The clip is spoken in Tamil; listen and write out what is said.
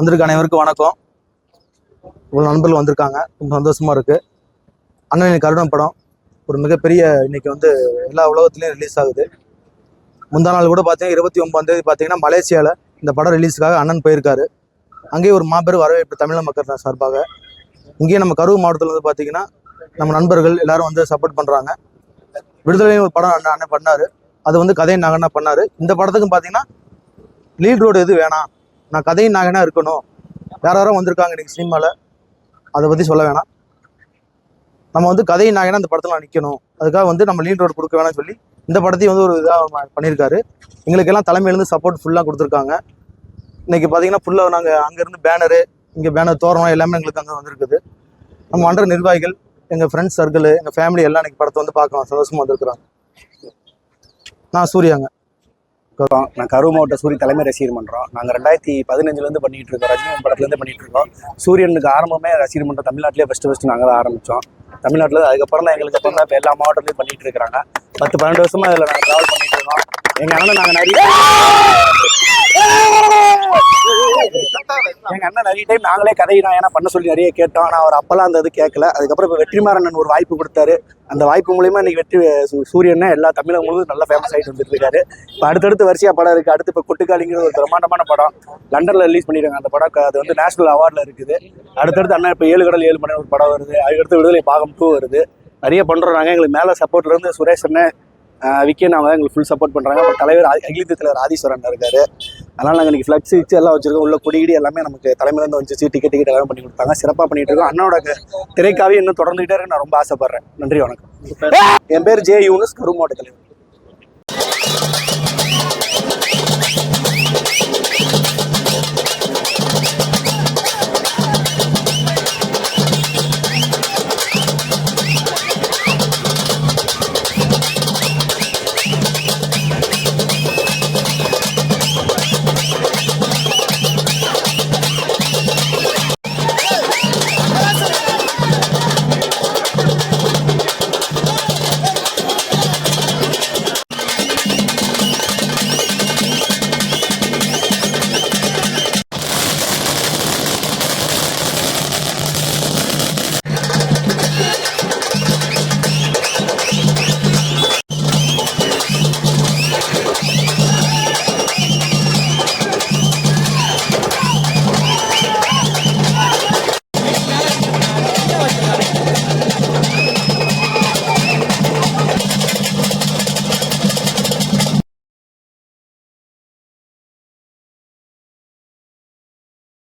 வந்திருக்க அனைவருக்கும் வணக்கம். இவ்வளோ நண்பர்கள் வந்திருக்காங்க, ரொம்ப சந்தோஷமா இருக்கு. அண்ணன் கருடன் படம் ஒரு மிகப்பெரிய இன்னைக்கு எல்லா உலகத்துலேயும் ரிலீஸ் ஆகுது. முந்தா நாள் கூட பார்த்தீங்கன்னா 29ஆம் தேதி பார்த்தீங்கன்னா மலேசியாவில் இந்த படம் ரிலீஸுக்காக அண்ணன் போயிருக்காரு. அங்கேயே ஒரு மாபெரும் வரவேற்பு தமிழக மக்கள் சார்பாக. இங்கேயே நம்ம கரூர் மாவட்டத்தில் பார்த்தீங்கன்னா நம்ம நண்பர்கள் எல்லாரும் சப்போர்ட் பண்ணுறாங்க. விடுதலையும் ஒரு படம் அண்ணன் பண்ணார், அது கதையின் நாகனா பண்ணார். இந்த படத்துக்கும் பார்த்தீங்கன்னா லீட் ரோடு எது வேணாம், நான் கதையின் நாகனா இருக்கணும். யாரும் வந்திருக்காங்க இன்னைக்கு சினிமாவில், அதை பற்றி சொல்ல வேணாம். நம்ம கதையின் நாகனா இந்த படத்தில் நிற்கணும், அதுக்காக நம்ம லீட் ரோடு கொடுக்க வேணாம்னு சொல்லி இந்த படத்தையும் ஒரு இதாக பண்ணியிருக்காரு. எங்களுக்கெல்லாம் தலைமையிலேருந்து சப்போர்ட் ஃபுல்லாக கொடுத்துருக்காங்க. இன்னைக்கு பார்த்தீங்கன்னா ஃபுல்லாக நாங்கள் அங்கேருந்து பேனரு, இங்கே பேனர் தோரணம் எல்லாமே எங்களுக்கு அங்கே வந்திருக்குது. நம்ம மன்ற நிர்வாகிகள், எங்கள் ஃப்ரெண்ட்ஸ் சர்க்கிள், எங்கள் ஃபேமிலி எல்லாம் இன்னைக்கு படத்தை பார்க்கலாம் சந்தோஷமாக வந்திருக்கிறாங்க. நான் சூர்யாங்க. நான் கரூர் மாவட்ட சூரிய தலைமை ரசிகர் மன்றம். நாங்கள் 2015 பண்ணிட்டு இருக்கோம். ரஜினி படத்துலேருந்து பண்ணிட்டு இருக்கோம். சூரியனுக்கு ஆரம்பமே ரசிகர் மன்றம் தமிழ்நாட்டிலே ஃபர்ஸ்ட் நாங்கள் தான் ஆரம்பித்தோம். தமிழ்நாட்டில் அதுக்கப்புறம் தான் எங்களுக்கு அப்புறம் தான் இப்போ எல்லா மாவட்டத்துலையும் பண்ணிட்டு இருக்கிறாங்க. 10-12 வருஷமா அதில் நாங்கள் ட்ராவல் பண்ணிட்டு இருக்கோம். எங்கள் அண்ணன் நிறைய டைம் நாங்களே கதை நாயனா பண்ண சொல்லி நிறைய கேட்டோம். ஆனால் அவர் அப்பெல்லாம் அந்த இது கேட்கல. அதுக்கப்புறம் இப்போ வெற்றிமாறன் ஒரு வாய்ப்பு கொடுத்தாரு. அந்த வாய்ப்பு மூலியமா இன்னைக்கு சூரியன் எல்லா தமிழகம் முழுவதும் நல்லா ஃபேமஸ் ஆகிட்டு வந்துட்டு இருக்காரு. இப்போ அடுத்தடுத்து வரிசையா படம் இருக்கு. அடுத்து இப்போ கொட்டுக்காளிங்கிற ஒரு பிரம்மாண்டமான படம் லண்டன்ல ரிலீஸ் பண்ணிடுறாங்க. அந்த படம் அது நேஷனல் அவார்டில் இருக்குது. அடுத்தடுத்து அண்ணா இப்போ 7 கடல் 7 மணி ஒரு படம் வருது. அதுக்கடுத்து விடுதலை பாகம் 2 வருது. நிறைய பண்றோம். நாங்கள் எங்களுக்கு மேலே சப்போர்ட்ல இருந்து சுரேஷ் அண்ணன், விக்கே அவங்க எங்களுக்கு ஃபுல் சப்போர்ட் பண்றாங்க. அப்புறம் தலைவர் அகில தலைவர் ஆதீஸ்வரன் இருக்காரு. அதனால நாங்கள் இன்னைக்கு ஃபிளக்ஸ் வச்சு எல்லாம் வச்சிருக்கோம். உள்ள கொடிகிடி எல்லாமே நமக்கு தலைமையிலேருந்து வந்துச்சு. டிக்கெட் எல்லாம் பண்ணி கொடுத்தாங்க. சிறப்பாக பண்ணிட்டு இருக்கோம். அண்ணனோட திரைக்காவே இன்னும் தொடர்ந்துகிட்டே இருக்கு. நான் ரொம்ப ஆசைப்படுறேன். நன்றி, வணக்கம். என் பேர் ஜே யூனுஸ், கரூர் மாவட்ட தலைவர்.